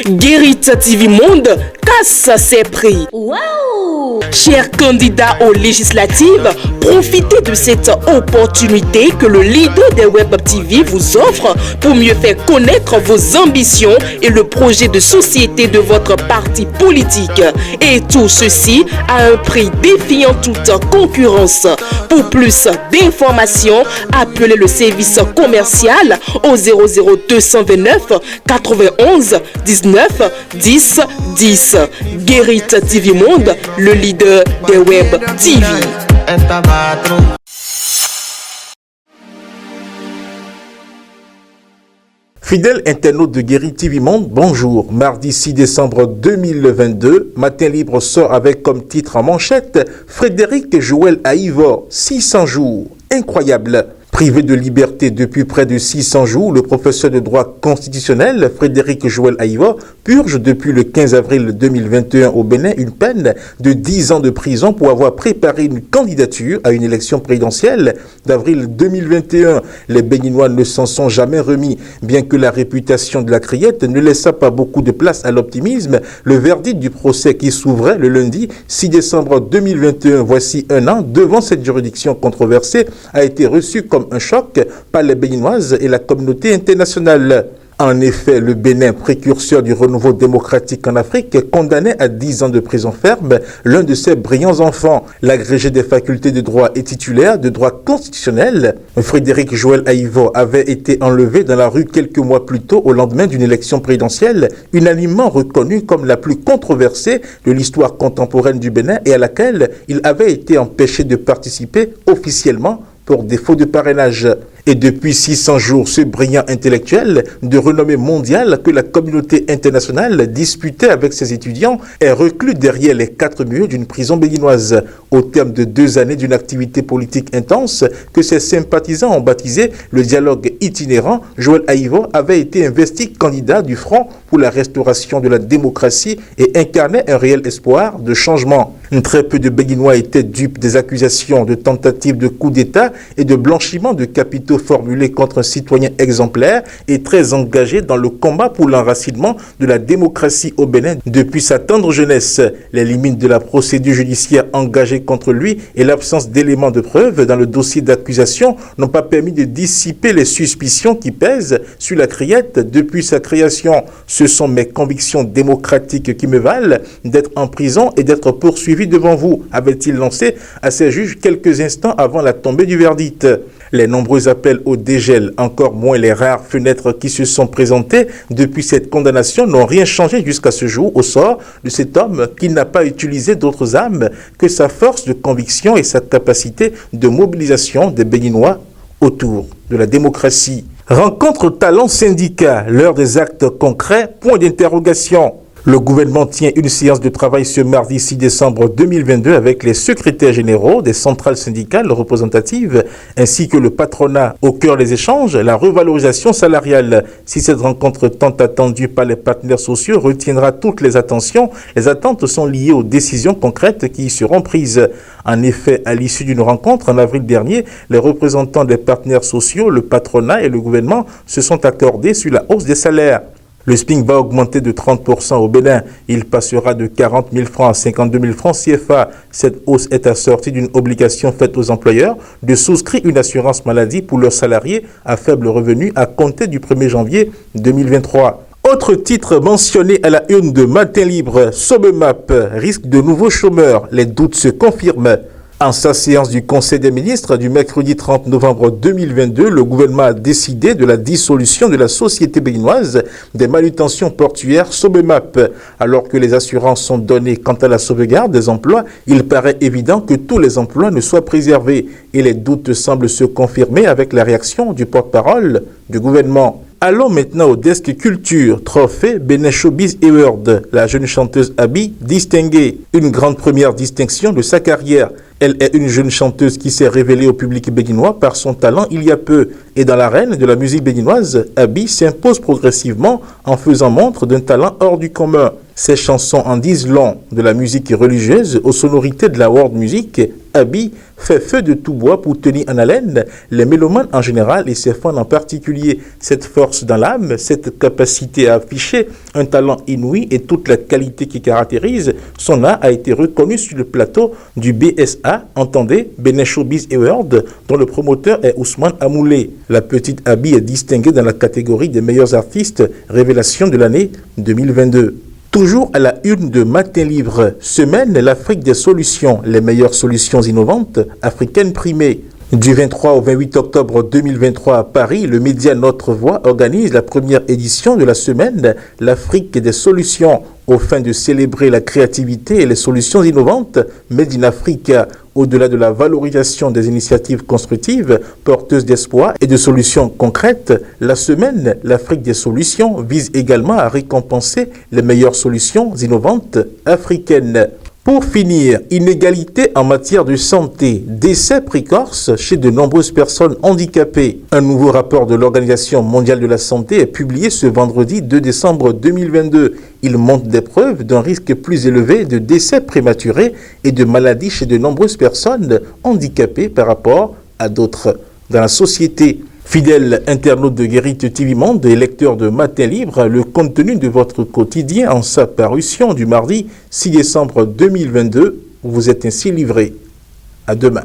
Guérit TV Monde casse ses prix. Wow! Chers candidats aux législatives, profitez de cette opportunité que le leader des Web TV vous offre pour mieux faire connaître vos ambitions et le projet de société de votre parti politique. Et tout ceci à un prix défiant toute concurrence. Pour plus d'informations, appelez le service commercial au 00229 91 19 10 10. Guérit TV Monde, le leader des Web TV. Fidèles internautes de Guérit TV Monde, bonjour. Mardi 6 décembre 2022, Matin Libre sort avec comme titre en manchette Frédéric Joël à Ivor, 600 jours. Incroyable. Privé de liberté depuis près de 600 jours, le professeur de droit constitutionnel Frédéric Joël Aïva purge depuis le 15 avril 2021 au Bénin une peine de 10 ans de prison pour avoir préparé une candidature à une élection présidentielle d'avril 2021. Les Béninois ne s'en sont jamais remis. Bien que la réputation de la criette ne laissa pas beaucoup de place à l'optimisme, le verdict du procès qui s'ouvrait le lundi 6 décembre 2021, voici un an, devant cette juridiction controversée, a été reçu comme un choc par les Béninoises et la communauté internationale. En effet, le Bénin, précurseur du renouveau démocratique en Afrique, condamnait à 10 ans de prison ferme l'un de ses brillants enfants. L'agrégé des facultés de droit et titulaire de droit constitutionnel, Frédéric Joël Aïvo, avait été enlevé dans la rue quelques mois plus tôt au lendemain d'une élection présidentielle, unanimement reconnue comme la plus controversée de l'histoire contemporaine du Bénin et à laquelle il avait été empêché de participer officiellement pour défaut de parrainage. Et depuis 600 jours, ce brillant intellectuel de renommée mondiale que la communauté internationale disputait avec ses étudiants est reclus derrière les 4 murs d'une prison béninoise. Au terme de 2 années d'une activité politique intense que ses sympathisants ont baptisé le dialogue itinérant, Joël Aïvo avait été investi candidat du Front pour la restauration de la démocratie et incarnait un réel espoir de changement. Très peu de Béninois étaient dupes des accusations de tentatives de coup d'État et de blanchiment de capitaux formulés contre un citoyen exemplaire et très engagé dans le combat pour l'enracinement de la démocratie au Bénin depuis sa tendre jeunesse. Les limites de la procédure judiciaire engagée contre lui et l'absence d'éléments de preuve dans le dossier d'accusation n'ont pas permis de dissiper les suspicions qui pèsent sur la criette depuis sa création. Ce sont mes convictions démocratiques qui me valent d'être en prison et d'être poursuivi devant vous, avait-il lancé à ses juges quelques instants avant la tombée du verdict. Les nombreux appels au dégel, encore moins les rares fenêtres qui se sont présentées depuis cette condamnation n'ont rien changé jusqu'à ce jour au sort de cet homme qui n'a pas utilisé d'autres armes que sa force de conviction et sa capacité de mobilisation des Béninois autour de la démocratie. Rencontre talent syndicat, l'heure des actes concrets, point d'interrogation. Le gouvernement tient une séance de travail ce mardi 6 décembre 2022 avec les secrétaires généraux des centrales syndicales représentatives ainsi que le patronat. Au cœur des échanges, la revalorisation salariale. Si cette rencontre tant attendue par les partenaires sociaux retiendra toutes les attentions, les attentes sont liées aux décisions concrètes qui y seront prises. En effet, à l'issue d'une rencontre en avril dernier, les représentants des partenaires sociaux, le patronat et le gouvernement se sont accordés sur la hausse des salaires. Le SMIC va augmenter de 30% au Bénin. Il passera de 40 000 francs à 52 000 francs CFA. Cette hausse est assortie d'une obligation faite aux employeurs de souscrire une assurance maladie pour leurs salariés à faible revenu à compter du 1er janvier 2023. Autre titre mentionné à la une de Matin Libre, Sobemap risque de nouveaux chômeurs. Les doutes se confirment. En sa séance du Conseil des ministres du mercredi 30 novembre 2022, le gouvernement a décidé de la dissolution de la société béninoise des manutentions portuaires Sobemap. Alors que les assurances sont données quant à la sauvegarde des emplois, il paraît évident que tous les emplois ne soient préservés et les doutes semblent se confirmer avec la réaction du porte-parole du gouvernement. Allons maintenant au desk culture, trophée Bénin Showbiz Award. La jeune chanteuse Abi distinguée, une grande première distinction de sa carrière. Elle est une jeune chanteuse qui s'est révélée au public béninois par son talent il y a peu. Et dans l'arène de la musique béninoise, Abi s'impose progressivement en faisant montre d'un talent hors du commun. Ces chansons en disent long de la musique religieuse aux sonorités de la world music. Abi fait feu de tout bois pour tenir en haleine les mélomanes en général et ses fans en particulier. Cette force dans l'âme, cette capacité à afficher un talent inouï et toute la qualité qui caractérise son art a été reconnue sur le plateau du BSA, entendez, Benin Showbiz Award, dont le promoteur est Ousmane Amoulé. La petite Abi est distinguée dans la catégorie des meilleurs artistes révélation de l'année 2022. Toujours à la une de Matin Libre, semaine l'Afrique des solutions, les meilleures solutions innovantes africaines primées. Du 23 au 28 octobre 2023 à Paris, le média Notre Voix organise la première édition de la semaine l'Afrique des solutions, aux fins de célébrer la créativité et les solutions innovantes Made in Africa. Au-delà de la valorisation des initiatives constructives, porteuses d'espoir et de solutions concrètes, la semaine l'Afrique des solutions vise également à récompenser les meilleures solutions innovantes africaines. Pour finir, inégalité en matière de santé, décès précoces chez de nombreuses personnes handicapées. Un nouveau rapport de l'Organisation mondiale de la santé est publié ce vendredi 2 décembre 2022. Il montre des preuves d'un risque plus élevé de décès prématurés et de maladies chez de nombreuses personnes handicapées par rapport à d'autres dans la société. Fidèles internautes de Guérite TV Monde et lecteurs de Matin Libre, le contenu de votre quotidien en sa parution du mardi 6 décembre 2022 vous est ainsi livré. À demain.